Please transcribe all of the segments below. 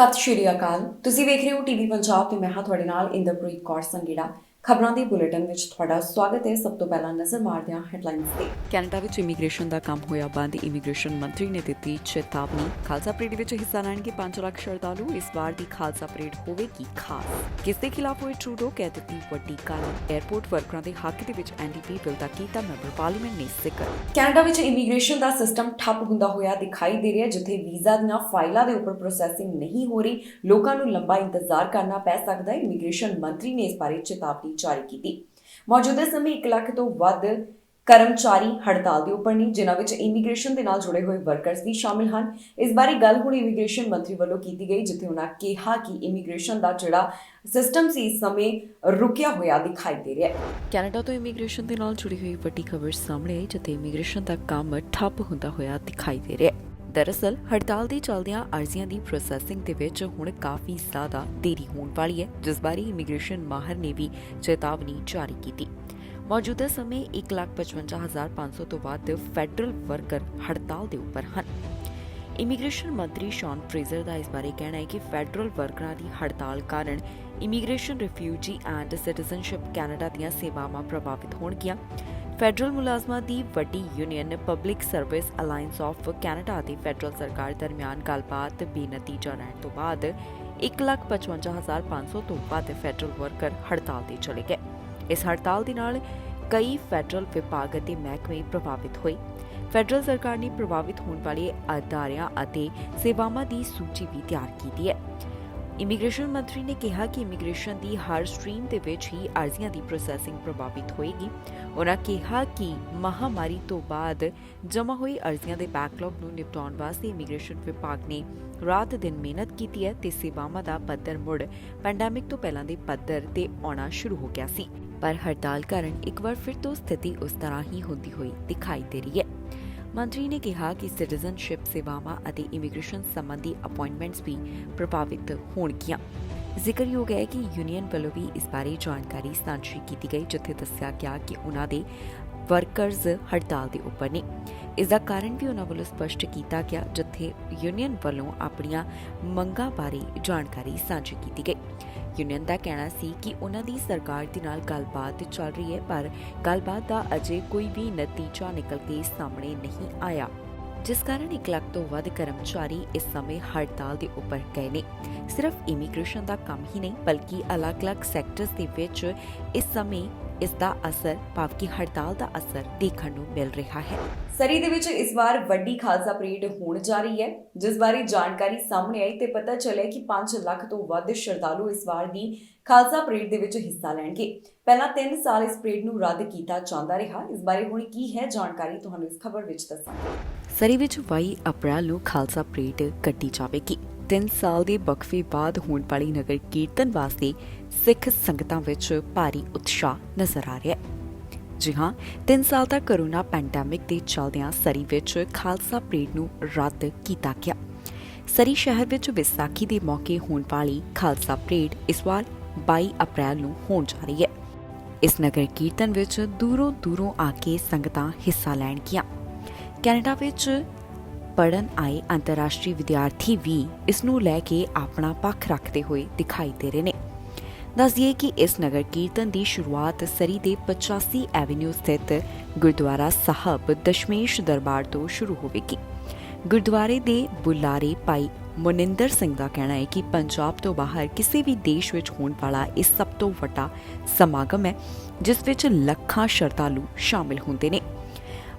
ਸਤਿ ਸ਼੍ਰੀ ਅਕਾਲ। ਤੁਸੀਂ ਵੇਖ ਰਹੇ ਹੋ ਟੀਵੀ ਪੰਜਾਬ ਤੇ ਮੈਂ ਹਾਂ ਤੁਹਾਡੇ ਨਾਲ ਇੰਦਰਪ੍ਰੀਤ ਕੌਰ ਸੰਘੇੜਾ। ਖਬਰਾਂ ਦੇ ਬੁਲੇਟਿਨ ਵਿੱਚ ਤੁਹਾਡਾ ਸਵਾਗਤ ਹੈ। ਸਭ ਤੋਂ ਪਹਿਲਾਂ ਨਜ਼ਰ ਮਾਰਦੇ ਹਾਂ ਹੈਡਲਾਈਨਸ ਤੇ। ਕੈਨੇਡਾ ਵਿੱਚ ਇਮੀਗ੍ਰੇਸ਼ਨ ਦਾ ਕੰਮ ਹੋਇਆ ਬੰਦ। ਇਮੀਗ੍ਰੇਸ਼ਨ ਮੰਤਰੀ ਨੇ ਦਿੱਤੀ ਚੇਤਾਵਨੀ। ਖਾਲਸਾ ਪਰੇਡ ਵਿੱਚ ਹਿੱਸਾ ਲੈਣਗੇ 5 ਲੱਖ ਸ਼ਰਧਾਲੂ। ਇਸ ਵਾਰ ਦੀ ਖਾਲਸਾ ਪਰੇਡ ਹੋਵੇਗੀ ਖਾਸ। ਕਿਸ ਦੇ ਖਿਲਾਫ ਹੋਏ ਟਰੂਡੋ ਕਹਿ ਦਿੱਤੀ ਵੱਡੀ ਗੱਲ। 에ਅਰਪੋਰਟ ਵਰਕਰਾਂ ਦੇ ਹੱਕ ਦੇ ਵਿੱਚ ਐਨਡੀਪੀ ਬਿੱਲ ਦਾ ਕੀਤਾ ਮੈਂਬਰ ਪਾਰਲੀਮੈਂਟ ਨੇ ਜ਼ਿਕਰ। ਕੈਨੇਡਾ ਵਿੱਚ ਇਮੀਗ੍ਰੇਸ਼ਨ ਦਾ ਸਿਸਟਮ ਠੱਪ ਹੁੰਦਾ ਹੋਇਆ ਦਿਖਾਈ ਦੇ ਰਿਹਾ, ਜਿੱਥੇ ਵੀਜ਼ਾ ਦੀਆਂ ਫਾਈਲਾਂ ਦੇ ਉੱਪਰ ਪ੍ਰੋਸੈਸਿੰਗ ਨਹੀਂ ਹੋ ਰਹੀ। ਲੋਕਾਂ ਨੂੰ ਲੰਬਾ ਇੰਤਜ਼ਾਰ ਕਰਨਾ ਪੈ ਸਕਦਾ ਹੈ। ਇਮੀਗ੍ਰੇਸ਼ਨ ਮੰਤਰੀ ਨੇ ਇਸ ਬਾਰੇ ਚੇਤਾਵਨੀ ਜਾਰੀ ਕੀਤੀ। ਮੌਜੂਦਾ ਸਮੇਂ 1 ਲੱਖ ਤੋਂ ਵੱਧ ਕਰਮਚਾਰੀ ਹੜਤਾਲ ਦੇ ਉੱਪਰ ਨੇ, ਜਿਨ੍ਹਾਂ ਵਿੱਚ ਇਮੀਗ੍ਰੇਸ਼ਨ ਦੇ ਨਾਲ ਜੁੜੇ ਹੋਏ ਵਰਕਰਸ ਵੀ ਸ਼ਾਮਿਲ ਹਨ। ਇਸ ਬਾਰੇ ਗੱਲ ਹੁਣ ਇਮੀਗ੍ਰੇਸ਼ਨ ਮੰਤਰੀ ਵੱਲੋਂ ਕੀਤੀ ਗਈ, ਜਿੱਥੇ ਉਹਨਾਂ ਕਿਹਾ ਕਿ ਇਮੀਗ੍ਰੇਸ਼ਨ ਦਾ ਜਿਹੜਾ ਸਿਸਟਮ ਸੀ ਇਸ ਸਮੇਂ ਰੁਕਿਆ ਹੋਇਆ ਦਿਖਾਈ ਦੇ ਰਿਹਾ ਹੈ। ਕੈਨੇਡਾ ਤੋਂ ਇਮੀਗ੍ਰੇਸ਼ਨ ਦੇ ਨਾਲ ਜੁੜੀ ਹੋਈ ਵੱਡੀ ਖਬਰ ਸਾਹਮਣੇ ਆਈ, ਜਿੱਥੇ ਇਮੀਗ੍ਰੇਸ਼ਨ ਦਾ ਕੰਮ ਠੱਪ ਹੁੰਦਾ ਹੋਇਆ ਦਿਖਾਈ ਦੇ ਰਿਹਾ ਹੈ। ਦਰਅਸਲ ਹੜਤਾਲ ਦੇ ਚੱਲਦਿਆਂ ਅਰਜ਼ੀਆਂ ਦੀ ਪ੍ਰੋਸੈਸਿੰਗ ਦੇ ਵਿੱਚ ਹੁਣ ਕਾਫੀ ਜ਼ਿਆਦਾ ਦੇਰੀ ਹੋਣ ਵਾਲੀ ਹੈ, ਜਿਸ ਬਾਰੇ ਇਮੀਗ੍ਰੇਸ਼ਨ ਮਾਹਰ ਨੇ ਵੀ ਚੇਤਾਵਨੀ ਜਾਰੀ ਕੀਤੀ। ਮੌਜੂਦਾ ਸਮੇਂ 1,55,500 ਤੋਂ ਵੱਧ ਫੈਡਰਲ ਵਰਕਰ ਹੜਤਾਲ ਦੇ ਉੱਪਰ ਹਨ। ਇਮੀਗ੍ਰੇਸ਼ਨ ਮੰਤਰੀ ਸ਼ੌਨ ਫਰੇਜ਼ਰ ਦਾ ਇਸ ਬਾਰੇ ਕਹਿਣਾ ਹੈ ਕਿ ਫੈਡਰਲ ਵਰਕਰਾਂ ਦੀ ਹੜਤਾਲ ਕਾਰਨ immigration, refugee and citizenship Canada ਦੀਆਂ ਸੇਵਾਵਾਂ ਪ੍ਰਭਾਵਿਤ ਹੋਣਗੀਆਂ। ਫੈਡਰਲ ਮੁਲਾਜ਼ਮਾਂ ਦੀ ਵੱਡੀ union public service alliance of Canada ਅਤੇ ਫੈਡਰਲ ਸਰਕਾਰ ਦਰਮਿਆਨ ਗੱਲਬਾਤ ਬੇਨਤੀਜਾ ਰਹਿਣ ਤੋਂ ਬਾਅਦ 1,55,500 ਤੋਂ ਵੱਧ ਫੈਡਰਲ ਵਰਕਰ ਹੜਤਾਲ ਤੇ ਚਲੇ ਗਏ। ਇਸ ਹੜਤਾਲ ਦੇ ਨਾਲ ਕਈ ਫੈਡਰਲ ਵਿਭਾਗ ਅਤੇ ਮਹਿਕਮੇ ਪ੍ਰਭਾਵਿਤ ਹੋਏ। ਫੈਡਰਲ ਸਰਕਾਰ ਨੇ ਪ੍ਰਭਾਵਿਤ ਹੋਣ ਵਾਲੇ ਅਦਾਰਿਆਂ ਅਤੇ ਸੇਵਾਵਾਂ ਦੀ ਸੂਚੀ ਵੀ ਤਿਆਰ ਕੀਤੀ ਹੈ। ਇਮੀਗ੍ਰੇਸ਼ਨ ਮੰਤਰੀ ਨੇ ਕਿਹਾ ਕਿ ਇਮੀਗ੍ਰੇਸ਼ਨ ਦੀ ਹਰ ਸਟਰੀਮ ਦੇ ਵਿੱਚ ਹੀ ਅਰਜ਼ੀਆਂ ਦੀ ਪ੍ਰੋਸੈਸਿੰਗ ਪ੍ਰਭਾਵਿਤ ਹੋਏਗੀ। ਉਹਨਾਂ ਕਿਹਾ ਕਿ ਮਹਾਮਾਰੀ ਤੋਂ ਬਾਅਦ ਜਮ੍ਹਾਂ ਹੋਈ ਅਰਜ਼ੀਆਂ ਦੇ ਬੈਕਲੌਗ ਨੂੰ ਨਿਪਟਾਉਣ ਵਾਸਤੇ ਇਮੀਗ੍ਰੇਸ਼ਨ ਵਿਭਾਗ ਨੇ ਰਾਤ ਦਿਨ ਮਿਹਨਤ ਕੀਤੀ ਹੈ ਤੇ ਸੇਵਾਵਾਂ ਦਾ ਪੱਧਰ ਮੁੜ ਪੈਂਡੈਮਿਕ ਤੋਂ ਪਹਿਲਾਂ ਦੇ ਪੱਧਰ ਤੇ ਆਉਣਾ ਸ਼ੁਰੂ ਹੋ ਗਿਆ ਸੀ। ਪਰ ਹੜਤਾਲ ਕਾਰਨ ਇੱਕ ਵਾਰ ਫਿਰ ਤੋਂ ਸਥਿਤੀ ਉਸ ਤਰ੍ਹਾਂ ਹੀ ਹੁੰਦੀ ਹੋਈ ਦਿਖਾਈ ਦੇ ਰਹੀ ਹੈ। ਮੰਤਰੀ ਨੇ ਕਿਹਾ ਕਿ ਸਿਟੀਜ਼ਨਸ਼ਿਪ ਸੇਵਾਵਾਂ ਅਤੇ ਇਮੀਗ੍ਰੇਸ਼ਨ ਸੰਬੰਧੀ ਅਪਾਇੰਟਮੈਂਟਸ ਵੀ ਪ੍ਰਭਾਵਿਤ ਹੋਣਗੀਆਂ। ਜ਼ਿਕਰਯੋਗ ਹੈ ਕਿ ਯੂਨੀਅਨ ਵੱਲੋਂ ਵੀ ਇਸ ਬਾਰੇ ਜਾਣਕਾਰੀ ਸਾਂਝੀ ਕੀਤੀ ਗਈ, ਜਿੱਥੇ ਦੱਸਿਆ ਗਿਆ ਕਿ ਉਹਨਾਂ ਦੇ ਵਰਕਰਜ਼ ਹੜਤਾਲ ਦੇ ਉੱਪਰ ਨੇ। ਇਸ ਦਾ ਕਾਰਨ ਵੀ ਉਹਨਾਂ ਵੱਲੋਂ ਸਪਸ਼ਟ ਕੀਤਾ ਗਿਆ, ਜਿੱਥੇ ਯੂਨੀਅਨ ਵੱਲੋਂ ਆਪਣੀਆਂ ਮੰਗਾਂ ਬਾਰੇ ਜਾਣਕਾਰੀ ਸਾਂਝੀ ਕੀਤੀ ਗਈ। ਯੂਨੀਅਨ ਦਾ ਕਹਿਣਾ ਸੀ ਕਿ ਉਹਨਾਂ ਦੀ ਸਰਕਾਰ ਦੇ ਨਾਲ ਗੱਲਬਾਤ ਚੱਲ ਰਹੀ ਹੈ, ਪਰ ਗੱਲਬਾਤ ਦਾ ਅਜੇ ਕੋਈ ਵੀ ਨਤੀਜਾ ਨਿਕਲ ਕੇ ਸਾਹਮਣੇ ਨਹੀਂ ਆਇਆ, ਜਿਸ ਕਾਰਨ 1 ਲੱਖ ਤੋਂ ਵੱਧ ਕਰਮਚਾਰੀ ਇਸ ਸਮੇਂ ਹੜਤਾਲ ਦੇ ਉੱਪਰ ਗਏ ਨੇ। ਸਿਰਫ ਇਮੀਗ੍ਰੇਸ਼ਨ ਦਾ ਕੰਮ ਹੀ ਨਹੀਂ, ਬਲਕਿ ਅਲੱਗ-ਅਲੱਗ ਸੈਕਟਰਸ ਦੇ ਵਿੱਚ ਇਸ ਸਮੇਂ ਇਸ ਦਾ ਅਸਰ, ਭਾਵ ਕਿ ਹੜਤਾਲ ਦਾ ਅਸਰ ਦੇਖਣ ਨੂੰ ਮਿਲ ਰਿਹਾ ਹੈ। ਸਰੀ ਦੇ ਵਿੱਚ ਇਸ ਵਾਰ ਵੱਡੀ ਖਾਲਸਾ ਪਰੇਡ ਹੋਣ ਜਾ ਰਹੀ ਹੈ, ਜਿਸ ਬਾਰੇ ਜਾਣਕਾਰੀ ਸਾਹਮਣੇ ਆਈ ਤੇ ਪਤਾ ਚੱਲਿਆ ਕਿ 5 ਲੱਖ ਤੋਂ ਵੱਧ ਸ਼ਰਧਾਲੂ ਇਸ ਵਾਰ ਦੀ ਖਾਲਸਾ ਪਰੇਡ ਦੇ ਵਿੱਚ ਹਿੱਸਾ ਲੈਣਗੇ। ਪਹਿਲਾਂ 3 ਸਾਲ ਇਸ ਪਰੇਡ ਨੂੰ ਰੱਦ ਕੀਤਾ ਜਾਂਦਾ ਰਿਹਾ। ਇਸ ਬਾਰੇ ਹੁਣ ਕੀ ਹੈ ਜਾਣਕਾਰੀ, ਤੁਹਾਨੂੰ ਇਸ ਖਬਰ ਵਿੱਚ ਦੱਸਾਂਗੇ। ਸਰੀ ਵਿੱਚ 22 ਅਪ੍ਰੈਲ ਨੂੰ ਖਾਲਸਾ ਪਰੇਡ ਕੱਢੀ ਜਾਵੇਗੀ। 3 ਸਾਲ ਦੇ ਵਕਫੇ ਬਾਅਦ ਹੋਣ ਵਾਲੀ ਨਗਰ ਕੀਰਤਨ ਵਾਸਤੇ ਸਿੱਖ ਸੰਗਤਾਂ ਵਿੱਚ ਭਾਰੀ ਉਤਸ਼ਾਹ ਨਜ਼ਰ ਆ ਰਿਹਾ ਹੈ। ਜੀ ਹਾਂ, 3 ਸਾਲ ਤੱਕ ਕੋਰੋਨਾ ਪੈਂਡੈਮਿਕ ਦੇ ਚੱਲਦਿਆਂ ਸਰੀ ਵਿੱਚ ਖਾਲਸਾ ਪਰੇਡ ਨੂੰ ਰੱਦ ਕੀਤਾ ਗਿਆ। ਸਰੀ ਸ਼ਹਿਰ ਵਿੱਚ ਵਿਸਾਖੀ ਦੇ ਮੌਕੇ ਹੋਣ ਵਾਲੀ ਖਾਲਸਾ ਪਰੇਡ ਇਸ ਵਾਰ 22 ਅਪ੍ਰੈਲ ਨੂੰ ਹੋਣ ਜਾ ਰਹੀ ਹੈ। ਇਸ ਨਗਰ ਕੀਰਤਨ ਵਿੱਚ ਦੂਰੋਂ ਦੂਰੋਂ ਆ ਕੇ ਸੰਗਤਾਂ ਹਿੱਸਾ ਲੈਣਗੀਆਂ। ਕੈਨੇਡਾ ਵਿੱਚ ਪੜ੍ਹਨ ਆਏ ਅੰਤਰਰਾਸ਼ਟਰੀ ਵਿਦਿਆਰਥੀ ਵੀ ਇਸ ਨੂੰ ਲੈ ਕੇ ਆਪਣਾ ਪੱਖ ਰੱਖਦੇ ਹੋਏ ਦਿਖਾਈ ਦੇ ਰਹੇ ਨੇ। ਦੱਸ ਦਈਏ ਕਿ ਇਸ ਨਗਰ ਕੀਰਤਨ ਦੀ ਸ਼ੁਰੂਆਤ ਸਰੀ ਦੇ 85 ਐਵਨਿਊ ਸਥਿਤ ਗੁਰਦੁਆਰਾ ਸਾਹਿਬ ਦਸ਼ਮੇਸ਼ ਦਰਬਾਰ ਤੋਂ ਸ਼ੁਰੂ ਹੋਵੇਗੀ। ਗੁਰਦੁਆਰੇ ਦੇ ਬੁਲਾਰੇ ਭਾਈ ਮਨਿੰਦਰ ਸਿੰਘ ਦਾ ਕਹਿਣਾ ਹੈ ਕਿ ਪੰਜਾਬ ਤੋਂ ਬਾਹਰ ਕਿਸੇ ਵੀ ਦੇਸ਼ ਵਿੱਚ ਹੋਣ ਵਾਲਾ ਇਹ ਸਭ ਤੋਂ ਵੱਡਾ ਸਮਾਗਮ ਹੈ, ਜਿਸ ਵਿੱਚ ਲੱਖਾਂ ਸ਼ਰਧਾਲੂ ਸ਼ਾਮਿਲ ਹੁੰਦੇ ਨੇ।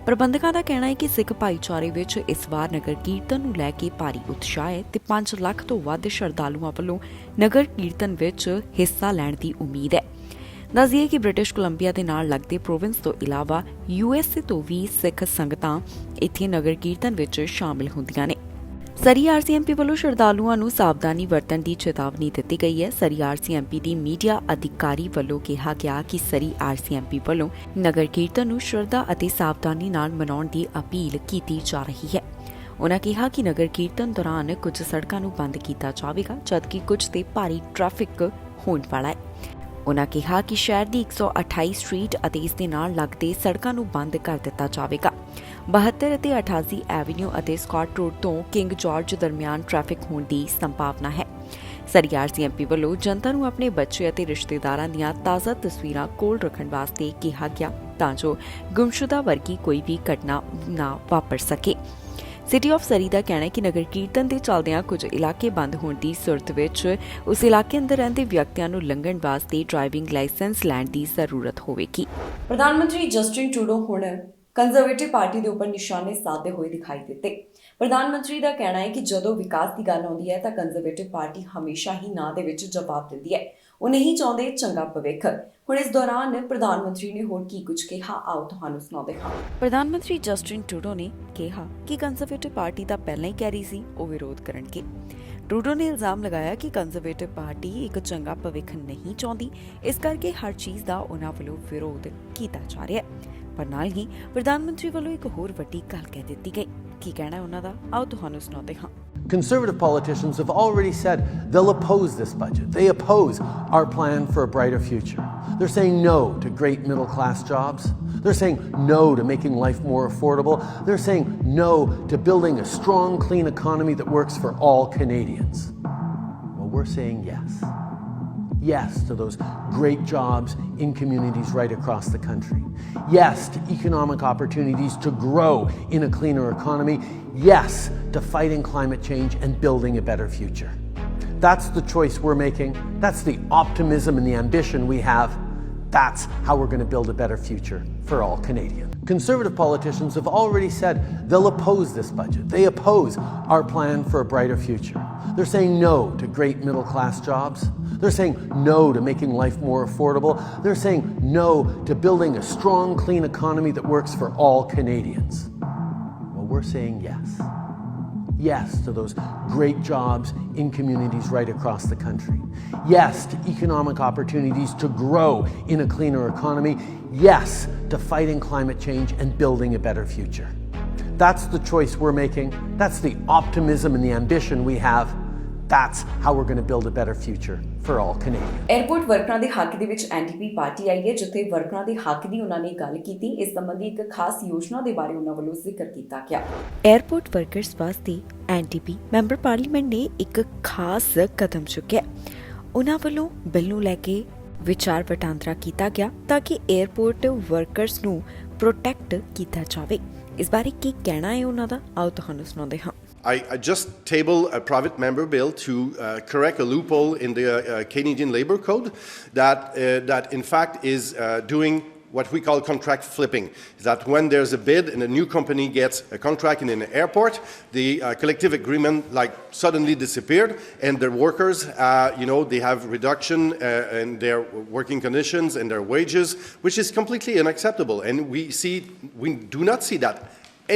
ਪ੍ਰਬੰਧਕਾਂ ਦਾ ਕਹਿਣਾ ਹੈ ਕਿ ਸਿੱਖ ਭਾਈਚਾਰੇ ਵਿੱਚ ਇਸ ਵਾਰ ਨਗਰ ਕੀਰਤਨ ਨੂੰ ਲੈ ਕੇ ਭਾਰੀ ਉਤਸ਼ਾਹ ਹੈ ਤੇ 5 ਲੱਖ ਤੋਂ ਵੱਧ ਸ਼ਰਧਾਲੂਆਂ ਵੱਲੋਂ ਨਗਰ ਕੀਰਤਨ ਵਿੱਚ ਹਿੱਸਾ ਲੈਣ ਦੀ ਉਮੀਦ ਹੈ। ਦੱਸ ਦਈਏ ਕਿ ਬ੍ਰਿਟਿਸ਼ ਕੋਲੰਬੀਆ ਦੇ ਨਾਲ ਲੱਗਦੇ ਪ੍ਰੋਵਿੰਸ ਤੋਂ ਇਲਾਵਾ USA ਤੋਂ ਵੀ ਸਿੱਖ ਸੰਗਤਾਂ ਇੱਥੇ ਨਗਰ ਕੀਰਤਨ ਵਿੱਚ ਸ਼ਾਮਿਲ ਹੁੰਦੀਆਂ ਨੇ। ਸਰੀ RCMP ਵੱਲੋਂ ਸ਼ਰਧਾਲੂਆਂ ਨੂੰ ਸਾਵਧਾਨੀ ਵਰਤਣ ਦੀ ਚੇਤਾਵਨੀ ਦਿੱਤੀ ਗਈ ਹੈ। ਸਰੀ RCMP ਦੀ ਮੀਡੀਆ ਅਧਿਕਾਰੀ ਵੱਲੋਂ ਕਿਹਾ ਗਿਆ ਕਿ ਸਰੀ RCMP ਵੱਲੋਂ ਨਗਰ ਕੀਰਤਨ ਨੂੰ ਸ਼ਰਧਾ ਅਤੇ ਸਾਵਧਾਨੀ ਨਾਲ ਮਨਾਉਣ ਦੀ ਅਪੀਲ ਕੀਤੀ ਜਾ ਰਹੀ ਹੈ। ਉਨ੍ਹਾਂ ਕਿਹਾ ਕਿ ਨਗਰ ਕੀਰਤਨ ਦੌਰਾਨ ਕੁਝ ਸੜਕਾਂ ਨੂੰ ਬੰਦ ਕੀਤਾ ਜਾਵੇਗਾ, ਜਦਕਿ ਕੁਝ ਤੇ ਭਾਰੀ ਟ੍ਰੈਫਿਕ ਹੋਣ ਵਾਲਾ ਹੈ। ਉਨ੍ਹਾਂ ਕਿਹਾ ਕਿ ਸ਼ਹਿਰ ਦੀ 128 ਸਟਰੀਟ ਅਤੇ ਇਸ ਦੇ ਨਾਲ ਲੱਗਦੇ ਸੜਕਾਂ ਨੂੰ ਬੰਦ ਕਰ ਦਿੱਤਾ ਜਾਵੇਗਾ। 72 ਅਤੇ 88 ਐਵੀਨਿਊ ਅਤੇ ਸਕਾਟ ਰੋਡ ਤੋਂ ਕਿੰਗ ਜਾਰਜ ਦਰਮਿਆਨ ਟ੍ਰੈਫਿਕ ਹੋਣ ਦੀ ਸੰਭਾਵਨਾ ਹੈ। ਸਰੀਆਰ ਸੀਐਮਪੀ ਵੱਲੋਂ ਜਨਤਾ ਨੂੰ ਆਪਣੇ ਬੱਚੇ ਅਤੇ ਰਿਸ਼ਤੇਦਾਰਾਂ ਦੀਆਂ ਤਾਜ਼ਾ ਤਸਵੀਰਾਂ ਕੋਲ ਰੱਖਣ ਵਾਸਤੇ ਕਿਹਾ ਗਿਆ ਤਾਂ ਜੋ ਗੁੰਮਸ਼ੁਦਾ ਵਰਗੀ ਕੋਈ ਵੀ ਘਟਨਾ ਨਾ ਵਾਪਰ ਸਕੇ। ਸਿਟੀ ਆਫ ਸਰੀ ਦਾ ਕਹਿਣਾ ਹੈ ਕਿ ਨਗਰ ਕੀਰਤਨ ਦੇ ਚੱਲਦਿਆਂ ਕੁਝ ਇਲਾਕੇ ਬੰਦ ਹੋਣ ਦੀ ਸੂਰਤ ਵਿੱਚ ਉਸ ਇਲਾਕੇ ਅੰਦਰ ਰਹਿੰਦੇ ਵਿਅਕਤੀਆਂ ਨੂੰ ਲੰਘਣ ਵਾਸਤੇ ਡਰਾਈਵਿੰਗ ਲਾਇਸੈਂਸ ਲੈਣ ਦੀ ਜ਼ਰੂਰਤ ਹੋਵੇਗੀ। ਪ੍ਰਧਾਨ ਮੰਤਰੀ ਜਸਟਿਨ ਟਰੂਡੋ ਹੁਣ ਕੰਜ਼ਰਵੇਟਿਵ ਪਾਰਟੀ ਦੇ ਉੱਪਰ ਨਿਸ਼ਾਨੇ ਸਾਧਦੇ ਹੋਏ ਦਿਖਾਈ ਦਿੱਤੇ। ਪ੍ਰਧਾਨ ਮੰਤਰੀ ਦਾ ਕਹਿਣਾ ਹੈ ਕਿ ਜਦੋਂ ਵਿਕਾਸ ਦੀ ਗੱਲ ਆਉਂਦੀ ਹੈ ਤਾਂ ਕੰਜ਼ਰਵੇਟਿਵ ਪਾਰਟੀ ਹਮੇਸ਼ਾ ਹੀ ਨਾਂ ਦੇ ਵਿੱਚ ਜਵਾਬ ਦਿੰਦੀ ਹੈ। ਉਹ ਨਹੀਂ ਚਾਹੁੰਦੇ ਚੰਗਾ ਭਵਿੱਖ। ਹੁਣ ਇਸ ਦੌਰਾਨ ਪ੍ਰਧਾਨ ਮੰਤਰੀ ਨੇ ਹੋਰ ਕੀ ਕੁਝ ਕਿਹਾ, ਆਓ ਤੁਹਾਨੂੰ ਸੁਣਾਉਂਦੇ ਹਾਂ। ਪ੍ਰਧਾਨ ਮੰਤਰੀ ਜਸਟਿਨ ਟਰੂਡੋ ਨੇ ਕਿਹਾ ਕਿ ਕੰਜ਼ਰਵੇਟਿਵ ਪਾਰਟੀ ਤਾਂ ਪਹਿਲਾਂ ਹੀ ਕਹਿ ਰਹੀ ਸੀ ਉਹ ਵਿਰੋਧ ਕਰਨਗੇ। ਟਰੂਡੋ ਨੇ ਇਲਜ਼ਾਮ ਲਗਾਇਆ ਕਿ ਕੰਜ਼ਰਵੇਟਿਵ ਪਾਰਟੀ ਇੱਕ ਚੰਗਾ ਭਵਿੱਖ ਨਹੀਂ ਚਾਹੁੰਦੀ, ਇਸ ਕਰਕੇ ਹਰ ਚੀਜ਼ ਦਾ ਉਹਨਾਂ ਵੱਲੋਂ ਵਿਰੋਧ ਕੀਤਾ ਜਾ ਰਿਹਾ ਹੈ। ਪਰ ਨਾਲ ਹੀ ਪ੍ਰਧਾਨ ਮੰਤਰੀ ਵੱਲੋਂ ਇੱਕ ਹੋਰ ਵੱਡੀ ਗੱਲ ਕਹਿ ਦਿੱਤੀ ਗਈ। ਕੀ ਕਹਿਣਾ ਹੈ ਉਹਨਾਂ ਦਾ, ਆਓ ਤੁਹਾਨੂੰ ਸੁਣਾਉਂਦੇ ਹਾਂ। Conservative politicians have already said they'll oppose this budget. They oppose our plan for a brighter future. They're saying no to great middle class jobs. They're saying no to making life more affordable. They're saying no to building a strong, clean economy that works for all Canadians. Well, we're saying yes. Yes to those great jobs in communities right across the country. Yes to economic opportunities to grow in a cleaner economy. Yes to fighting climate change and building a better future. That's the choice we're making. That's the optimism and the ambition we have. That's how we're going to build a better future for all Canadians. Conservative politicians have already said they'll oppose this budget. They oppose our plan for a brighter future. They're saying no to great middle class jobs. They're saying no to making life more affordable. They're saying no to building a strong, clean economy that works for all Canadians. Well, we're saying yes. Yes to those great jobs in communities right across the country. Yes to economic opportunities to grow in a cleaner economy. Yes to fighting climate change and building a better future. That's the choice we're making. That's the optimism and the ambition we have. That's how we're going to build a better future for all Canadians. Airport ਵਰਕਰਾਂ ਦੇ ਹੱਕ ਦੇ ਵਿੱਚ NDP party ਆਈ ਹੈ, ਜਿੱਥੇ ਵਰਕਰਾਂ ਦੇ ਹੱਕ ਦੀ ਉਹਨਾਂ ਨੇ ਗੱਲ ਕੀਤੀ। ਇਸ ਸੰਬੰਧੀ ਇੱਕ ਖਾਸ ਯੋਜਨਾ ਦੇ ਬਾਰੇ ਉਹਨਾਂ ਵੱਲੋਂ ਜ਼ਿਕਰ ਕੀਤਾ ਗਿਆ। 에ਅਰਪੋਰਟ ਵਰਕਰਸ ਵਾਸਤੇ ਐਨਡੀਪੀ ਮੈਂਬਰ ਪਾਰਲੀਮੈਂਟ ਨੇ ਇੱਕ ਖਾਸ ਕਦਮ ਚੁੱਕਿਆ। ਉਹਨਾਂ ਵੱਲੋਂ ਬਿੱਲ ਨੂੰ ਲੈ ਕੇ ਵਿਚਾਰ ਵਟਾਂਦਰਾ ਕੀਤਾ ਗਿਆ ਤਾਂ ਕਿ 에ਅਰਪੋਰਟ ਵਰਕਰਸ ਨੂੰ ਪ੍ਰੋਟੈਕਟ ਕੀਤਾ ਜਾਵੇ। ਇਸ ਬਾਰੇ ਕੀ ਕਹਿਣਾ ਹੈ ਉਹਨਾਂ ਦਾ, ਆਓ ਤੁਹਾਨੂੰ ਸੁਣਾਉਂਦੇ ਹਾਂ। I just tabled a private member bill to correct a loophole in the Canadian Labour Code that in fact is doing what we call contract flipping. That when there's a bid and a new company gets a contract in an airport, the collective agreement suddenly disappeared, and the workers, they have reduction in their working conditions and their wages, which is completely unacceptable. And we do not see that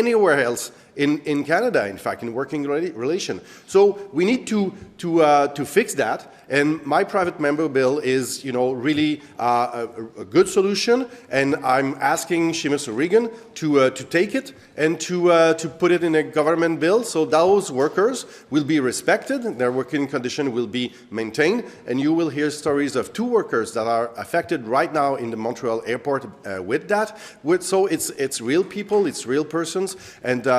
anywhere else in Canada, in fact, in working relation. So we need to fix that. And my private member bill is, really a good solution. And I'm asking Seamus O'Regan to take it and to put it in a government bill, so those workers will be respected, their working condition will be maintained, and you will hear stories of 2 workers that are affected right now in the Montreal airport with that. So it's real people, it's real persons, and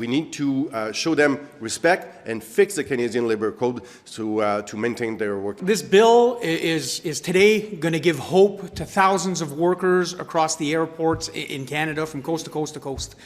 we need to show them respect and fix the Canadian Labour Code to maintain their work. This bill is today going to give hope to thousands of workers across the airports in Canada from coast to coast to coast.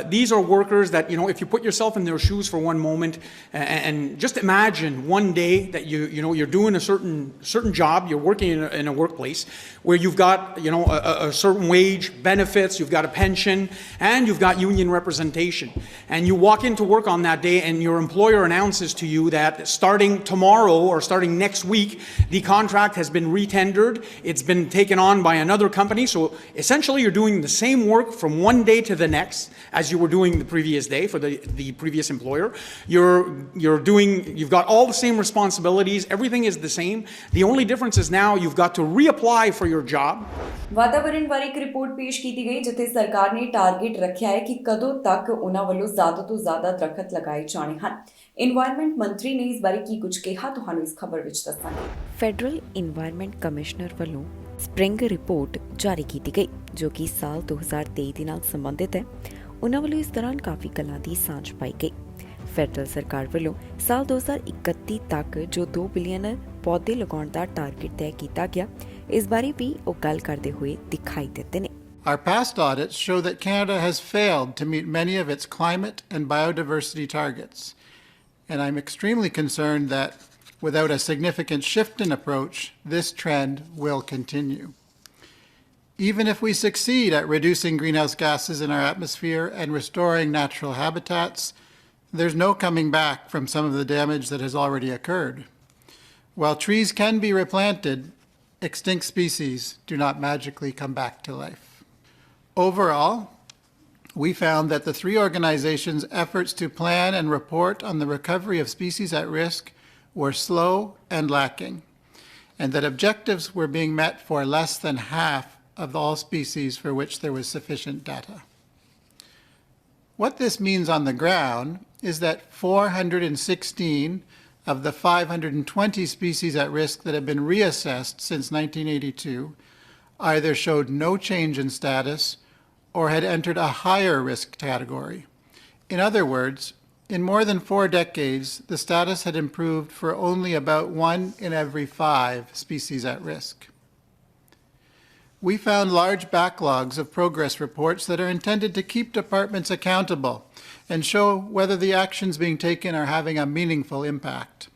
These are workers that, if you put yourself in their shoes for one moment and just imagine one day that you're doing a certain job, you're working in a workplace where you've got, a certain wage, benefits, you've got a pension, and you've got union representation. And you walk into work on that day and your employer announces to you that starting tomorrow or starting next week, the contract has been retendered, it's been taken on by another company. So essentially you're doing the same work from one day to the next as you were doing the previous day for the previous employer. You've got all the same responsibilities, everything is the same. The only difference is now you've got to reapply for your job. ਵਾਤਾਵਰਣ ਬਾਰੇ ਇੱਕ report ਪੇਸ਼ ਕੀਤੀ ਗਈ, ਜਿੱਥੇ ਸਰਕਾਰ ਨੇ target ਰੱਖਿਆ ਹੈ ਕਿ ਕਦੋਂ ਤੱਕ ਉਹਨਾਂ ਵੱਲੋਂ ਜ਼ਿਆਦਾ ਤੋਂ ਜ਼ਿਆਦਾ ਦਰਖਤ ਲਗਾਏ ਜਾਣੇ ਹਨ। ਇਨਵਾਇਰਨਮੈਂਟ ਮੰਤਰੀ ਨੇ ਇਸ ਬਾਰੇ ਕੀ ਕੁਝ ਕਿਹਾ, ਤੁਹਾਨੂੰ ਇਸ ਖਬਰ ਵਿੱਚ ਦੱਸਾਂਗੇ। ਫੈਡਰਲ ਇਨਵਾਇਰਨਮੈਂਟ ਕਮਿਸ਼ਨਰ ਵੱਲੋਂ ਸਪ੍ਰਿੰਗ ਰਿਪੋਰਟ ਜਾਰੀ ਕੀਤੀ ਗਈ, ਜੋ ਕਿ ਸਾਲ 2023 ਦੇ ਨਾਲ ਸੰਬੰਧਿਤ ਹੈ। ਉਨ੍ਹਾਂ ਵੱਲੋਂ ਇਸ ਦੌਰਾਨ ਕਾਫੀ ਗੱਲਾਂ ਦੀ ਸਾਂਝ ਪਾਈ ਗਈ। ਫੈਡਰਲ ਸਰਕਾਰ ਵੱਲੋਂ ਸਾਲ 2031 ਤੱਕ ਜੋ 2 ਬਿਲੀਅਨ ਪੌਦੇ ਲਗਾਉਣ ਦਾ ਟਾਰਗੇਟ ਤੈਅ ਕੀਤਾ ਗਿਆ, ਇਸ ਬਾਰੇ ਵੀ ਉਹ ਗੱਲ ਕਰਦੇ ਹੋਏ ਦਿਖਾਈ ਦਿੱਤੇ ਨੇ। Our past audits show that Canada has failed to meet many of its climate and biodiversity targets, and I'm extremely concerned that without a significant shift in approach, this trend will continue. Even if we succeed at reducing greenhouse gases in our atmosphere and restoring natural habitats, there's no coming back from some of the damage that has already occurred. While trees can be replanted, extinct species do not magically come back to life. Overall, we found that the 3 organizations' efforts to plan and report on the recovery of species at risk were slow and lacking, and that objectives were being met for less than half of all species for which there was sufficient data. What this means on the ground is that 416 of the 520 species at risk that have been reassessed since 1982 either showed no change in status or had entered a higher risk category. In other words, in more than 4 decades, the status had improved for only about 1 in every 5 species at risk. We found large backlogs of progress reports that are intended to keep departments accountable and show whether the actions being taken are having a meaningful impact.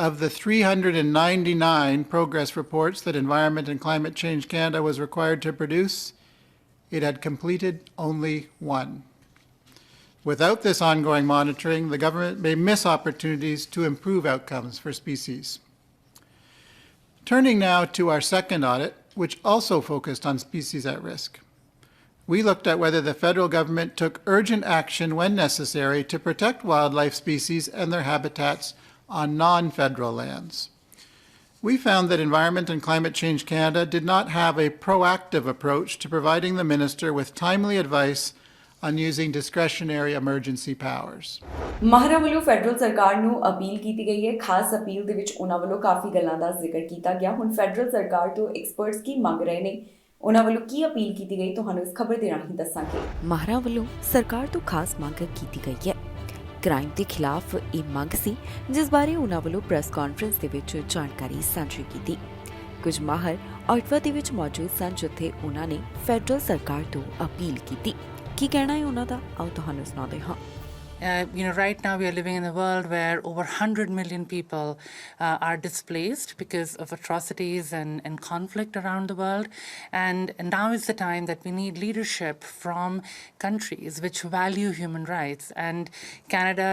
Of the 399 progress reports that Environment and Climate Change Canada was required to produce, it had completed only 1. Without this ongoing monitoring, the government may miss opportunities to improve outcomes for species. Turning now to our second audit, which also focused on species at risk. We looked at whether the federal government took urgent action when necessary to protect wildlife species and their habitats on non-federal lands. We found that Environment and Climate Change Canada did not have a proactive approach to providing the minister with timely advice on using discretionary emergency powers. ਮਾਹਰਾਂ ਵੱਲੋਂ federal ਸਰਕਾਰ ਨੂੰ appeal ਕੀਤੀ ਗਈ ਹੈ। ਖਾਸ appeal ਦੇ ਵਿੱਚ ਉਹਨਾਂ ਵੱਲੋਂ ਕਾਫੀ ਗੱਲਾਂ ਦਾ ਜ਼ਿਕਰ ਕੀਤਾ ਗਿਆ। ਹੁਣ ਫੈਡਰਲ ਸਰਕਾਰ ਤੋਂ ਐਕਸਪਰਟਸ ਕੀ ਮੰਗ ਰਹੇ ਨੇ, ਉਹਨਾਂ ਵੱਲੋਂ ਕੀ ਅਪੀਲ ਕੀਤੀ ਗਈ, ਤੁਹਾਨੂੰ ਇਸ ਖਬਰ ਦੇ ਰਾਹੀਂ ਦੱਸਾਂਗੇ। ਮਾਹਰਾਂ ਵੱਲੋਂ ਸਰਕਾਰ ਤੋਂ ਖਾਸ ਮੰਗ ਕੀਤੀ ਗਈ ਹੈ। ਕ੍ਰਾਈਮ ਦੇ ਖਿਲਾਫ ਇਹ ਮੰਗ ਸੀ, ਜਿਸ ਬਾਰੇ ਉਹਨਾਂ ਵੱਲੋਂ ਪ੍ਰੈਸ ਕਾਨਫਰੰਸ ਦੇ ਵਿੱਚ ਜਾਣਕਾਰੀ ਸਾਂਝੀ ਕੀਤੀ। ਕੁਝ ਮਾਹਰ ਆਟਵਾ ਦੇ ਵਿੱਚ ਮੌਜੂਦ ਸਨ, ਜਿੱਥੇ ਉਹਨਾਂ ਨੇ ਫੈਡਰਲ ਸਰਕਾਰ ਤੋਂ ਅਪੀਲ ਕੀਤੀ। ਕੀ ਕਹਿਣਾ ਹੈ ਉਹਨਾਂ ਦਾ, ਆਓ ਤੁਹਾਨੂੰ ਸੁਣਾਉਂਦੇ ਹਾਂ। Right now we are living in a world where over 100 million people are displaced because of atrocities and conflict around the world. And now is the time that we need leadership from countries which value human rights. And Canada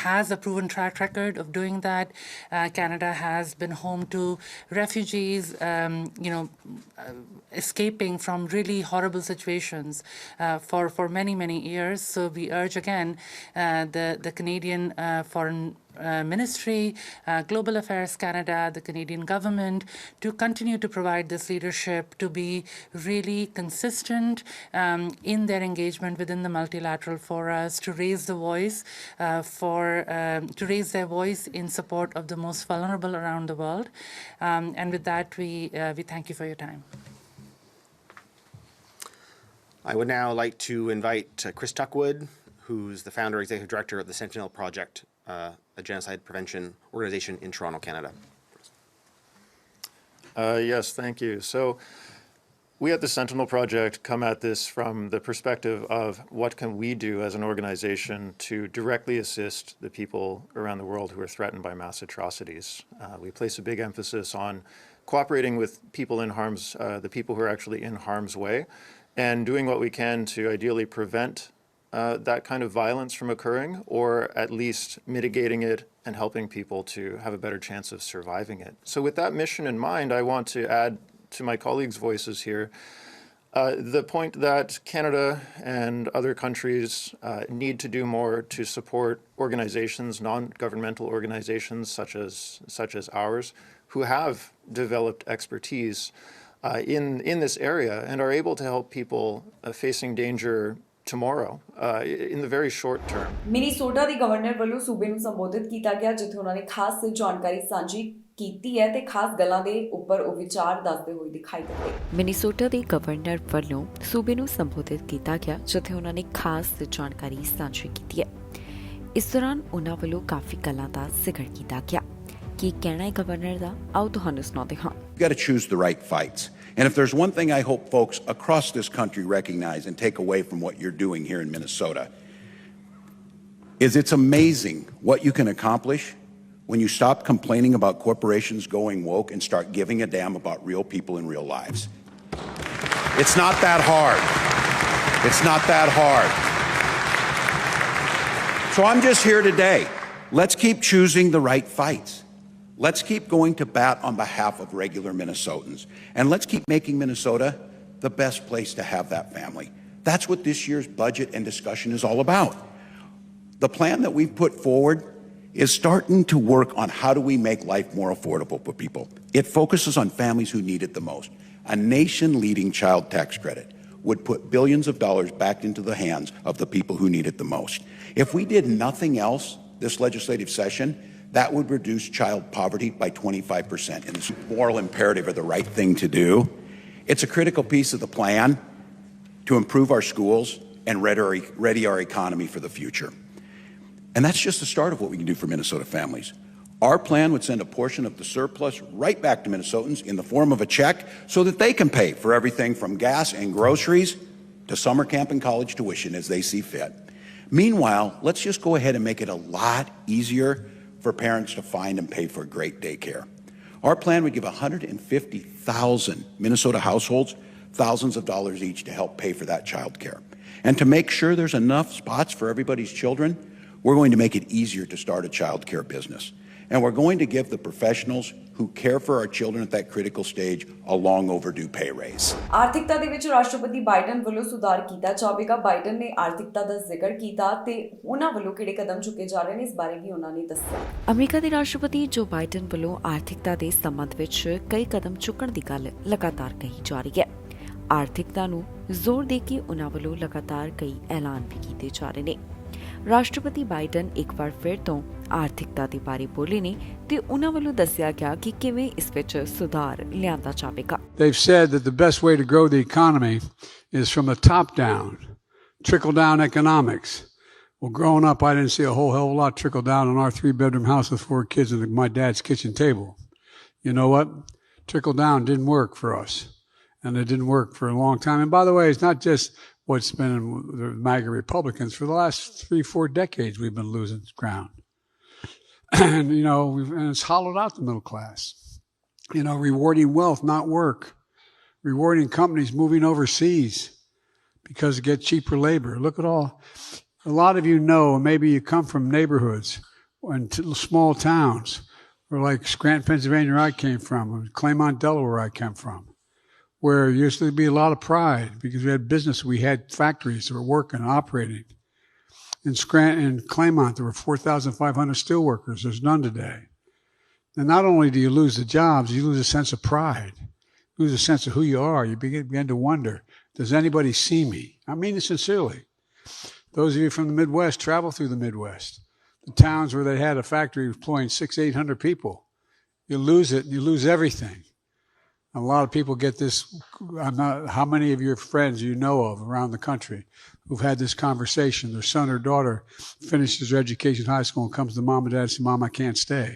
has a proven track record of doing that. Canada has been home to refugees, escaping from really horrible situations for many, many years. So we urge again the Canadian Foreign Ministry, Global Affairs Canada, the Canadian government to continue to provide this leadership, to be really consistent in their engagement within the multilateral forums, to raise the voice to raise their voice in support of the most vulnerable around the world. And with that, we thank you for your time. I would now like to invite Chris Tuckwood, who's the founder and executive director of the Sentinel Project, a genocide prevention organization in Toronto, Canada. Yes, thank you. So we at the Sentinel Project come at this from the perspective of what can we do as an organization to directly assist the people around the world who are threatened by mass atrocities. We place a big emphasis on cooperating with people the people who are actually in harm's way, and doing what we can to ideally prevent that kind of violence from occurring, or at least mitigating it and helping people to have a better chance of surviving it. So with that mission in mind, I want to add to my colleagues' voices here the point that Canada and other countries need to do more to support organizations, non-governmental organizations such as ours, who have developed expertise in this area and are able to help people facing danger tomorrow in the very short term. Minnesota ਦੇ governor ਵੱਲੋਂ ਸੂਬੇ ਨੂੰ ਸੰਬੋਧਿਤ ਕੀਤਾ ਗਿਆ, ਜਿੱਥੇ ਉਹਨਾਂ ਨੇ ਖਾਸ ਜਾਣਕਾਰੀ ਸਾਂਝੀ ਕੀਤੀ ਹੈ ਤੇ ਖਾਸ ਗੱਲਾਂ ਦੇ ਉੱਪਰ ਉਹ ਵਿਚਾਰ ਦੱਸਦੇ ਹੋਏ ਦਿਖਾਈ ਦਿੱਤੇ। ਮਿਨੀਸੋਟਾ ਦੇ ਗਵਰਨਰ ਵੱਲੋਂ ਸੂਬੇ ਨੂੰ ਸੰਬੋਧਿਤ ਕੀਤਾ ਗਿਆ, ਜਿੱਥੇ ਉਹਨਾਂ ਨੇ ਖਾਸ ਜਾਣਕਾਰੀ ਸਾਂਝੀ ਕੀਤੀ ਹੈ। ਇਸ ਦੌਰਾਨ ਉਹਨਾਂ ਵੱਲੋਂ ਕਾਫੀ ਗੱਲਾਂ ਦਾ ਜ਼ਿਕਰ ਕੀਤਾ ਗਿਆ। ਕੀ ਕਹਿਣਾ ਹੈ ਗਵਰਨਰ ਦਾ, ਆਓ ਤੁਹਾਨੂੰ ਸੁਣਾਉਂਦੇ ਹਾਂ। You've got to choose the right fights. And if there's one thing I hope folks across this country recognize and take away from what you're doing here in Minnesota, is it's amazing what you can accomplish when you stop complaining about corporations going woke and start giving a damn about real people and real lives. It's not that hard. It's not that hard. So I'm just here today. Let's keep choosing the right fights. Let's keep going to bat on behalf of regular Minnesotans. And let's keep making Minnesota the best place to have that family. That's what this year's budget and discussion is all about. The plan that we've put forward is starting to work on how do we make life more affordable for people. It focuses on families who need it the most. A nation-leading child tax credit would put billions of dollars back into the hands of the people who need it the most. If we did nothing else this legislative session, that would reduce child poverty by 25%. And this moral imperative are the right thing to do. It's a critical piece of the plan to improve our schools and ready our economy for the future. And that's just the start of what we can do for Minnesota families. Our plan would send a portion of the surplus right back to Minnesotans in the form of a check so that they can pay for everything from gas and groceries to summer camp and college tuition as they see fit. Meanwhile, let's just go ahead and make it a lot easier for parents to find and pay for great daycare. Our plan would give 150,000 Minnesota households thousands of dollars each to help pay for that child care. And to make sure there's enough spots for everybody's children, we're going to make it easier to start a child care business. And we're going to give the professionals who care for our children at that critical stage a long overdue pay raise. ਆਰਥਿਕਤਾ ਦੇ ਵਿੱਚ ਰਾਸ਼ਟਰਪਤੀ Biden ਵੱਲੋਂ ਸੁਧਾਰ ਕੀਤਾ ਜਾਵੇਗਾ। Biden ਨੇ ਆਰਥਿਕਤਾ ਦਾ ਜ਼ਿਕਰ ਕੀਤਾ ਤੇ ਉਹਨਾਂ ਵੱਲੋਂ ਕਿਹੜੇ ਕਦਮ ਚੁੱਕੇ ਜਾ ਰਹੇ ਨੇ, ਇਸ ਬਾਰੇ ਵੀ ਉਹਨਾਂ ਨੇ ਦੱਸਿਆ। ਅਮਰੀਕਾ ਦੇ ਰਾਸ਼ਟਰਪਤੀ ਜੋ ਬਾਈਡਨ ਵੱਲੋਂ ਆਰਥਿਕਤਾ ਦੇ ਸੰਬੰਧ ਵਿੱਚ ਕਈ ਕਦਮ ਚੁੱਕਣ ਦੀ ਗੱਲ ਲਗਾਤਾਰ ਕਹੀ ਜਾ ਰਹੀ ਹੈ। ਆਰਥਿਕਤਾ ਨੂੰ ਜ਼ੋਰ ਦੇ ਕੇ ਉਹਨਾਂ ਵੱਲੋਂ ਲਗਾਤਾਰ ਕਈ ਐਲਾਨ ਵੀ ਕੀਤੇ ਜਾ ਰਹੇ ਨੇ। ਰਾਸ਼ਟਰਪਤੀ ਬਾਈਡਨ ਇੱਕ ਵਾਰ ਫਿਰ ਤੋਂ ਆਰਥਿਕਤਾ ਦੇ ਬਾਰੇ ਬੋਲੇ ਨੇ ਤੇ ਉਹਨਾਂ ਵੱਲੋਂ ਦੱਸਿਆ ਗਿਆ ਕਿ ਕਿਵੇਂ ਇਸ ਵਿੱਚ ਸੁਧਾਰ ਲਿਆਂਦਾ ਜਾਵੇਗਾ। They've said that the best way to grow the economy is from the top down, trickle down economics. Well, growing up, I didn't see a whole hell of a lot trickle down on our 3-bedroom house with 4 kids at my dad's kitchen table. You know what? Trickle down didn't work for us, and it didn't work for a long time. And by the way, it's not just what's been in the MAGA Republicans. For the last 3-4 decades, we've been losing ground. And, you know, and it's hollowed out the middle class. You know, rewarding wealth, not work. Rewarding companies moving overseas because they get cheaper labor. Look at all. A lot of you know, maybe you come from neighborhoods and small towns, or like Scranton, Pennsylvania, where I came from, or Claymont, Delaware, where I came from, where there used to be a lot of pride because we had business, we had factories that were working and operating. In Scranton and Claymont, there were 4,500 steelworkers. There's none today. And not only do you lose the jobs, you lose a sense of pride. You lose a sense of who you are. You begin to wonder, does anybody see me? I mean it sincerely. Those of you from the Midwest, travel through the Midwest. The towns where they had a factory employing 600-800 people. You lose it, and you lose everything. A lot of people get this. How many of your friends you know of around the country who've had this conversation? Their son or daughter finishes their education in high school and comes to mom and dad and says, "Mom, I can't stay.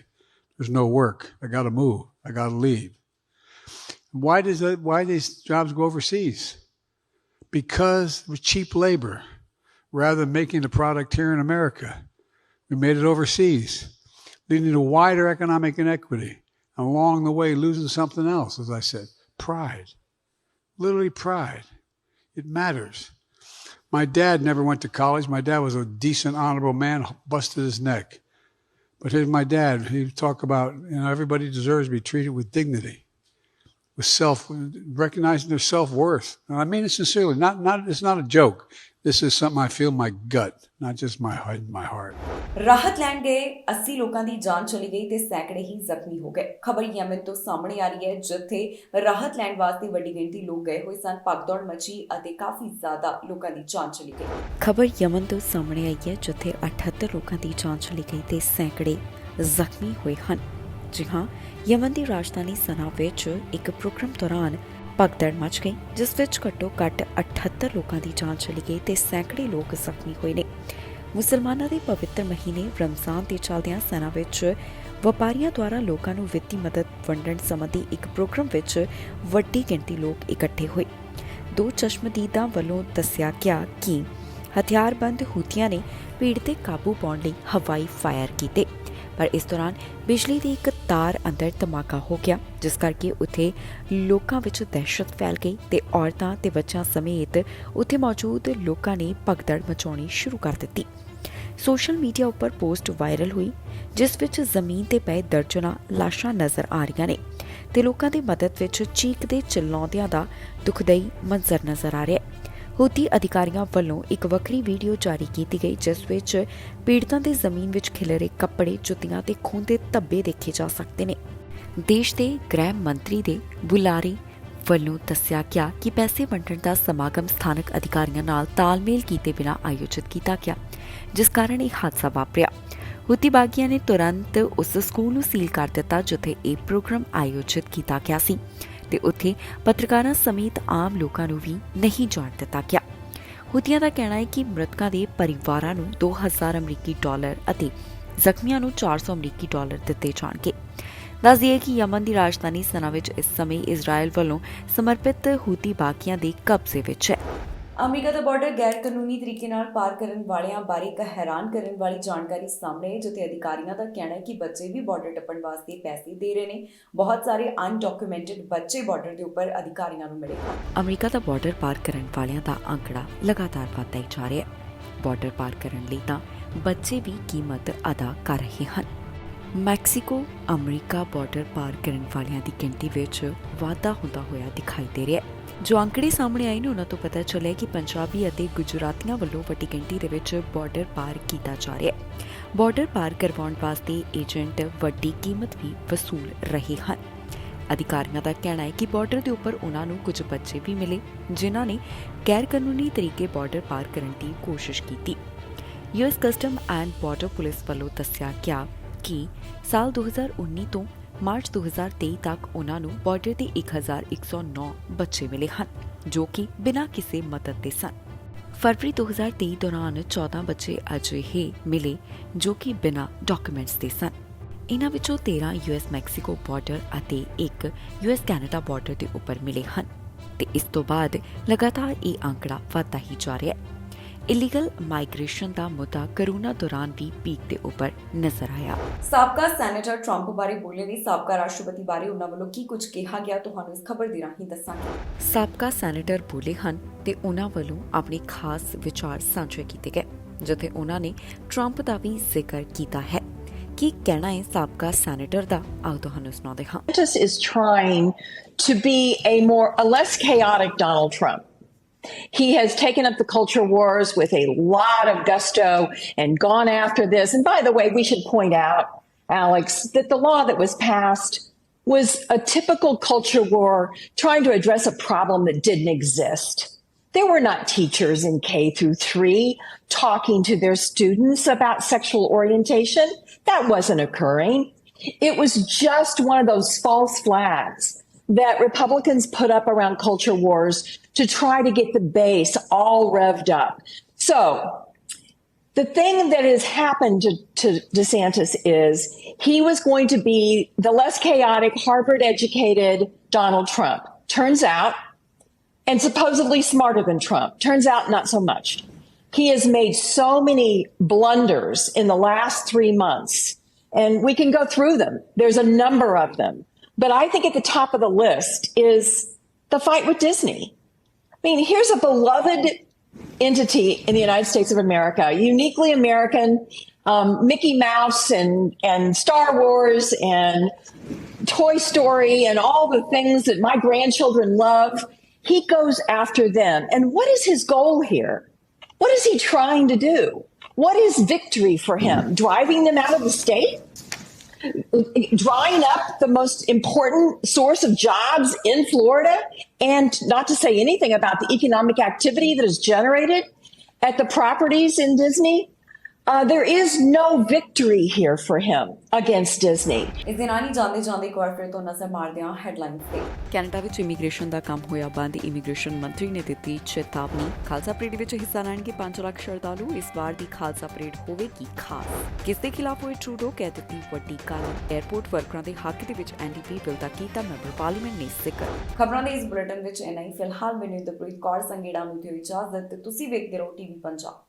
There's no work. I got to move. I got to leave." Why these jobs go overseas? Because with cheap labor, rather than making the product here in America, we made it overseas, leading to wider economic inequity. And along the way, losing something else, as I said, pride. Literally pride. It matters. My dad never went to college. My dad was a decent, honorable man, busted his neck. But here's my dad. He would talk about, you know, everybody deserves to be treated with dignity, with recognizing their self-worth. And I mean it sincerely. It's not a joke. This is something I feel in my gut, not just my heart. ਰਾਹਤ ਲੈਣ ਗਏ 80 ਲੋਕਾਂ ਦੀ ਜਾਨ ਚਲੀ ਗਈ ਤੇ ਸੈਂਕੜੇ ਹੀ ਜ਼ਖਮੀ ਹੋ ਗਏ। ਖਬਰ ਯਮਨ ਤੋਂ ਸਾਹਮਣੇ ਆ ਰਹੀ ਹੈ, ਜਿੱਥੇ ਰਾਹਤ ਲੈਣ ਵਾਸਤੇ ਵੱਡੀ ਗਿਣਤੀ ਲੋਕ ਗਏ ਹੋਏ ਸਨ। ਭਗਦੌੜ ਮਚੀ ਅਤੇ ਕਾਫੀ ਜ਼ਿਆਦਾ ਲੋਕਾਂ ਦੀ ਜਾਨ ਚਲੀ ਗਈ। ਖਬਰ ਯਮਨ ਤੋਂ ਸਾਹਮਣੇ ਆਈ ਹੈ, ਜਿੱਥੇ 78 ਲੋਕਾਂ ਦੀ ਜਾਨ ਚਲੀ ਗਈ ਤੇ ਸੈਂਕੜੇ ਜ਼ਖਮੀ ਹੋਏ ਹਨ। ਜੀ ਹਾਂ, ਯਮਨ ਦੀ ਰਾਜਧਾਨੀ ਸਨਾ ਵਿੱਚ ਇੱਕ ਪ੍ਰੋਗਰਾਮ ਦੌਰਾਨ ਭਗਦੜ ਮਚ ਗਈ, ਜਿਸ ਵਿੱਚ ਘੱਟੋ-ਘੱਟ 78 ਲੋਕਾਂ ਦੀ ਜਾਨ ਚਲੀ ਗਈ ਤੇ ਸੈਂਕੜੇ ਲੋਕ ਜ਼ਖਮੀ ਹੋਏ ਨੇ। ਮੁਸਲਮਾਨਾਂ ਦੇ ਪਵਿੱਤਰ ਮਹੀਨੇ ਰਮਜ਼ਾਨ ਦੇ ਚੱਲਦਿਆਂ ਸਨਾ ਵਿੱਚ ਵਪਾਰੀਆਂ ਦੁਆਰਾ ਲੋਕਾਂ ਨੂੰ ਵਿੱਤੀ ਮਦਦ ਵੰਡਣ ਸੰਬੰਧੀ ਇੱਕ ਪ੍ਰੋਗਰਾਮ ਵਿੱਚ ਵੱਡੀ ਗਿਣਤੀ ਲੋਕ ਇਕੱਠੇ ਹੋਏ। ਦੋ ਚਸ਼ਮਦੀਦਾਂ ਵੱਲੋਂ ਦੱਸਿਆ ਗਿਆ ਕਿ ਹਥਿਆਰਬੰਦ ਹੂਥੀਆਂ ਨੇ ਭੀੜ ਤੇ ਕਾਬੂ ਪਾਉਣ ਲਈ ਹਵਾਈ ਫਾਇਰ ਕੀਤੇ, ਪਰ ਇਸ ਦੌਰਾਨ ਬਿਜਲੀ ਦੀ ਇੱਕ ਤਾਰ ਅੰਦਰ ਧਮਾਕਾ ਹੋ ਗਿਆ, ਜਿਸ ਕਰਕੇ ਉੱਥੇ ਲੋਕਾਂ ਵਿੱਚ ਦਹਿਸ਼ਤ ਫੈਲ ਗਈ ਤੇ ਔਰਤਾਂ ਤੇ ਬੱਚਿਆਂ ਸਮੇਤ ਉੱਥੇ ਮੌਜੂਦ ਲੋਕਾਂ ਨੇ ਭਗਦੜ ਮਚਾਉਣੀ ਸ਼ੁਰੂ ਕਰ ਦਿੱਤੀ। ਸੋਸ਼ਲ ਮੀਡੀਆ ਉੱਪਰ ਪੋਸਟ ਵਾਇਰਲ ਹੋਈ, ਜਿਸ ਵਿੱਚ ਜ਼ਮੀਨ ਤੇ ਪਏ ਦਰਜਨਾਂ ਲਾਸ਼ਾਂ ਨਜ਼ਰ ਆ ਰਹੀਆਂ ਨੇ ਤੇ ਲੋਕਾਂ ਦੀ ਮਦਦ ਵਿੱਚ ਚੀਕਦੇ ਚਿল্ਲਾਉਂਦਿਆਂ ਦਾ ਦੁਖਦਾਈ ਮੰਜ਼ਰ ਨਜ਼ਰ ਆ ਰਿਹਾ ਹੈ। ਹੂਤੀ ਅਧਿਕਾਰੀਆਂ ਵੱਲੋਂ ਇੱਕ ਵੱਖਰੀ ਵੀਡੀਓ ਜਾਰੀ ਕੀਤੀ ਗਈ, ਜਿਸ ਵਿੱਚ ਪੀੜਤਾਂ ਦੇ ਜ਼ਮੀਨ ਵਿੱਚ ਖਿਲਰੇ ਕੱਪੜੇ, ਜੁੱਤੀਆਂ ਤੇ ਖੂਨ ਦੇ ਧੱਬੇ ਦੇਖੇ ਜਾ ਸਕਦੇ ਨੇ। ਦੇਸ਼ ਦੇ ਗ੍ਰਹਿ ਮੰਤਰੀ ਦੇ ਬੁਲਾਰੇ ਵੱਲੋਂ ਦੱਸਿਆ ਗਿਆ ਕਿ ਪੈਸੇ ਵੰਡਣ ਦਾ ਸਮਾਗਮ ਸਥਾਨਕ ਅਧਿਕਾਰੀਆਂ ਨਾਲ ਤਾਲਮੇਲ ਕੀਤੇ ਬਿਨਾਂ ਆਯੋਜਿਤ ਕੀਤਾ ਗਿਆ, ਜਿਸ ਕਾਰਨ ਇਹ ਹਾਦਸਾ ਵਾਪਰਿਆ। ਹੂਤੀ ਬਾਗੀਆਂ ਨੇ ਤੁਰੰਤ ਉਸ ਸਕੂਲ ਨੂੰ ਸੀਲ ਕਰ ਦਿੱਤਾ ਜਿੱਥੇ ਇਹ ਪ੍ਰੋਗਰਾਮ ਆਯੋਜਿਤ ਕੀਤਾ ਗਿਆ ਸੀ ਤੇ ਉੱਥੇ ਪੱਤਰਕਾਰਾਂ ਸਮੇਤ ਆਮ ਲੋਕਾਂ ਨੂੰ ਵੀ ਨਹੀਂ ਜਾਣ ਦਿੱਤਾ ਗਿਆ। ਹੂਤੀਆਂ ਦਾ ਕਹਿਣਾ ਹੈ ਕਿ ਮ੍ਰਿਤਕਾਂ ਦੇ ਪਰਿਵਾਰਾਂ ਨੂੰ $2000 ਅਤੇ ਜ਼ਖਮੀਆਂ ਨੂੰ $400 ਦਿੱਤੇ ਜਾਣਗੇ। ਦੱਸ ਦਈਏ ਕਿ ਯਮਨ ਦੀ ਰਾਜਧਾਨੀ ਸਨਾ ਵਿੱਚ ਇਸ ਸਮੇਂ ਇਜ਼ਰਾਈਲ ਵੱਲੋਂ ਸਮਰਪਿਤ ਹੂਤੀ ਬਾਗੀਆਂ ਦੇ ਕਬਜ਼ੇ ਵਿੱਚ ਹੈ। ਅਮਰੀਕਾ ਦਾ ਬਾਰਡਰ ਗੈਰ ਕਾਨੂੰਨੀ ਤਰੀਕੇ ਨਾਲ ਪਾਰ ਕਰਨ ਵਾਲਿਆਂ ਬਾਰੇ ਇੱਕ ਹੈਰਾਨ ਕਰਨ ਵਾਲੀ ਜਾਣਕਾਰੀ ਸਾਹਮਣੇ ਹੈ, ਜਿੱਥੇ ਅਧਿਕਾਰੀਆਂ ਦਾ ਕਹਿਣਾ ਹੈ ਕਿ ਬੱਚੇ ਵੀ ਬਾਰਡਰ ਟੱਪਣ ਵਾਸਤੇ ਪੈਸੇ ਦੇ ਰਹੇ ਨੇ। ਬਹੁਤ ਸਾਰੇ ਅਨਡਾਕੂਮੈਂਟਡ ਬੱਚੇ ਬਾਰਡਰ ਦੇ ਉੱਪਰ ਅਧਿਕਾਰੀਆਂ ਨੂੰ ਮਿਲੇ ਹਨ। ਅਮਰੀਕਾ ਦਾ ਬਾਰਡਰ ਪਾਰ ਕਰਨ ਵਾਲਿਆਂ ਦਾ ਅੰਕੜਾ ਲਗਾਤਾਰ ਵਧਦਾ ਹੀ ਜਾ ਰਿਹਾ ਹੈ। ਬਾਰਡਰ ਪਾਰ ਕਰਨ ਲਈ ਤਾਂ ਬੱਚੇ ਵੀ ਕੀਮਤ ਅਦਾ ਕਰ ਰਹੇ ਹਨ। ਮੈਕਸੀਕੋ ਅਮਰੀਕਾ ਬਾਰਡਰ ਪਾਰ ਕਰਨ ਵਾਲਿਆਂ ਦੀ ਗਿਣਤੀ ਵਿੱਚ ਵਾਧਾ ਹੁੰਦਾ ਹੋਇਆ ਦਿਖਾਈ ਦੇ ਰਿਹਾ ਹੈ। ਜੋ ਅੰਕੜੇ ਸਾਹਮਣੇ ਆਏ ਨੇ ਉਹਨਾਂ ਤੋਂ ਪਤਾ ਚੱਲਿਆ ਕਿ ਪੰਜਾਬੀ ਅਤੇ ਗੁਜਰਾਤੀਆਂ ਵੱਲੋਂ ਵੱਡੀ ਗਿਣਤੀ ਦੇ ਵਿੱਚ ਬਾਰਡਰ ਪਾਰ ਕੀਤਾ ਜਾ ਰਿਹਾ ਹੈ। ਬਾਰਡਰ ਪਾਰ ਕਰਵਾਉਣ ਵਾਸਤੇ ਏਜੰਟ ਵੱਡੀ ਕੀਮਤ ਵੀ ਵਸੂਲ ਰਹੇ ਹਨ। ਅਧਿਕਾਰੀਆਂ ਦਾ ਕਹਿਣਾ ਹੈ ਕਿ ਬਾਰਡਰ ਦੇ ਉੱਪਰ ਉਹਨਾਂ ਨੂੰ ਕੁਝ ਬੱਚੇ ਵੀ ਮਿਲੇ ਜਿਨ੍ਹਾਂ ਨੇ ਗੈਰ ਕਾਨੂੰਨੀ ਤਰੀਕੇ ਬਾਰਡਰ ਪਾਰ ਕਰਨ ਦੀ ਕੋਸ਼ਿਸ਼ ਕੀਤੀ। US custom and border police ਵੱਲੋਂ ਦੱਸਿਆ ਗਿਆ ਕਿ ਸਾਲ 2019 ਤੋਂ ਮਾਰਚ 2023 ਤੱਕ ਉਹਨਾਂ ਨੂੰ ਬਾਰਡਰ ਤੇ 1109 ਬੱਚੇ ਮਿਲੇ ਹਨ, ਜੋ ਕਿ ਬਿਨਾਂ ਕਿਸੇ ਮਦਦ ਦੇ ਸਨ। ਫਰਵਰੀ 2023 ਦੌਰਾਨ 14 ਬੱਚੇ ਅਜਿਹੇ ਮਿਲੇ ਜੋ ਕਿ ਬਿਨਾਂ ਡਾਕੂਮੈਂਟਸ ਦੇ ਸਨ। ਇਹਨਾਂ ਵਿੱਚੋਂ 13 ਯੂਐਸ ਮੈਕਸੀਕੋ ਬਾਰਡਰ ਅਤੇ ਇੱਕ ਯੂਐਸ ਕੈਨੇਡਾ ਬਾਰਡਰ ਦੇ ਉੱਪਰ ਮਿਲੇ ਹਨ ਤੇ ਇਸ ਤੋਂ ਬਾਅਦ ਲਗਾਤਾਰ ਇਹ ਅੰਕੜਾ ਵਧਦਾ ਹੀ ਜਾ ਰਿਹਾ ਹੈ। ਇਲੀਗਲ ਮਾਈਗ੍ਰੇਸ਼ਨ ਦਾ ਮੁੱਦਾ ਕਰੋਨਾ ਦੌਰਾਨ ਵੀ ਪੀਕ ਦੇ ਉੱਪਰ ਨਜ਼ਰ ਆਇਆ। ਸਾਬਕਾ ਸੈਨੇਟਰ ਟਰੰਪ ਬਾਰੇ ਬੋਲੇ ਨੇ ਸਾਬਕਾ ਰਾਸ਼ਟਰਪਤੀ ਬਾਰੇ ਉਹਨਾਂ ਵੱਲੋਂ ਕੀ ਕੁਝ ਕਿਹਾ ਗਿਆ, ਤੁਹਾਨੂੰ ਇਸ ਖਬਰ ਦੇ ਰਾਹੀਂ ਦੱਸਾਂਗੇ। ਸਾਬਕਾ ਸੈਨੇਟਰ ਬੋਲੇ ਹਨ ਤੇ ਉਹਨਾਂ ਵੱਲੋਂ ਆਪਣੇ ਖਾਸ ਵਿਚਾਰ ਸਾਂਝੇ ਕੀਤੇ ਗਏ, ਜਿੱਥੇ ਉਹਨਾਂ ਨੇ ਟਰੰਪ ਦਾ ਵੀ ਜ਼ਿਕਰ ਕੀਤਾ ਹੈ। ਕੀ ਕਹਿਣਾ ਹੈ ਸਾਬਕਾ ਸੈਨੇਟਰ ਦਾ, ਆਓ ਤੁਹਾਨੂੰ ਸੁਣਾਉਂਦੇ ਹਾਂ। is trying to be a less chaotic Donald Trump. He has taken up the culture wars with a lot of gusto and gone after this. And by the way, we should point out, Alex, that the law that was passed was a typical culture war trying to address a problem that didn't exist. There were not teachers in K-3 talking to their students about sexual orientation. That wasn't occurring. It was just one of those false flags that Republicans put up around culture wars to try to get the base all revved up. So the thing that has happened to DeSantis is he was going to be the less chaotic, Harvard-educated Donald Trump. Turns out, and supposedly smarter than Trump. Turns out not so much. He has made so many blunders in the last 3 months, and we can go through them. There's a number of them. But I think at the top of the list is the fight with Disney. I mean, here's a beloved entity in the United States of America, uniquely American, Mickey Mouse and Star Wars and Toy Story and all the things that my grandchildren love. He goes after them. And what is his goal here? What is he trying to do? What is victory for him? Driving them out of the state? Drying up the most important source of jobs in Florida, and not to say anything about the economic activity that is generated at the properties in Disney. There is no victory here for him against Disney. ਇਸ ਦੇ ਨਾਲ ਹੀ ਜਾਂਦੇ ਜਾਂਦੇ ਇੱਕ ਵਾਰ ਫਿਰ ਤੋਂ ਨਜ਼ਰ ਮਾਰਦੇ ਹਾਂ ਹੈਡਲਾਈਨਸ ਤੇ। ਕੈਨੇਡਾ ਵਿੱਚ ਇਮੀਗ੍ਰੇਸ਼ਨ ਦਾ ਕੰਮ ਹੋਇਆ ਬੰਦ। ਇਮੀਗ੍ਰੇਸ਼ਨ ਮੰਤਰੀ ਨੇ ਦਿੱਤੀ ਚੇਤਾਵਨੀ। ਖਾਲਸਾ ਪਰੇਡ ਵਿੱਚ ਹਿੱਸਾ ਲੈਣਗੇ 5 ਲੱਖ ਸ਼ਰਧਾਲੂ। ਇਸ ਵਾਰ ਦੀ ਖਾਲਸਾ ਪਰੇਡ ਹੋਵੇਗੀ ਖਾਸ। ਕਿਸ ਦੇ ਖਿਲਾਫ ਹੋਏ ਟਰੂਡੋ ਕਹਿ ਦਿੱਤੀ ਵੱਡੀ ਗੱਲ। 에ਅਰਪੋਰਟ ਵਰਕਰਾਂ ਦੇ ਹੱਕ ਦੇ ਵਿੱਚ NDP ਬਿੱਲ ਦਾ ਕੀਤਾ ਮੈਂਬਰ ਪਾਰਲੀਮੈਂਟ ਨੇ ਜ਼ਿਕਰ। ਖਬਰਾਂ ਦੇ ਇਸ ਬੁਲੇਟਿਨ ਵਿੱਚ ਇੰਨਾ ਹੀ। ਫਿਲਹਾਲ ਮੈਨੂੰ ਇੰਦਰਪ੍ਰੀਤ ਕੌਰ ਸੰਘੇੜਾ ਨੂੰ ਦਿਓ ਇਜਾਜ਼ਤ। ਤੁਸੀਂ ਵੇਖਦੇ ਰਹੋ TV ਪੰਜਾਬ।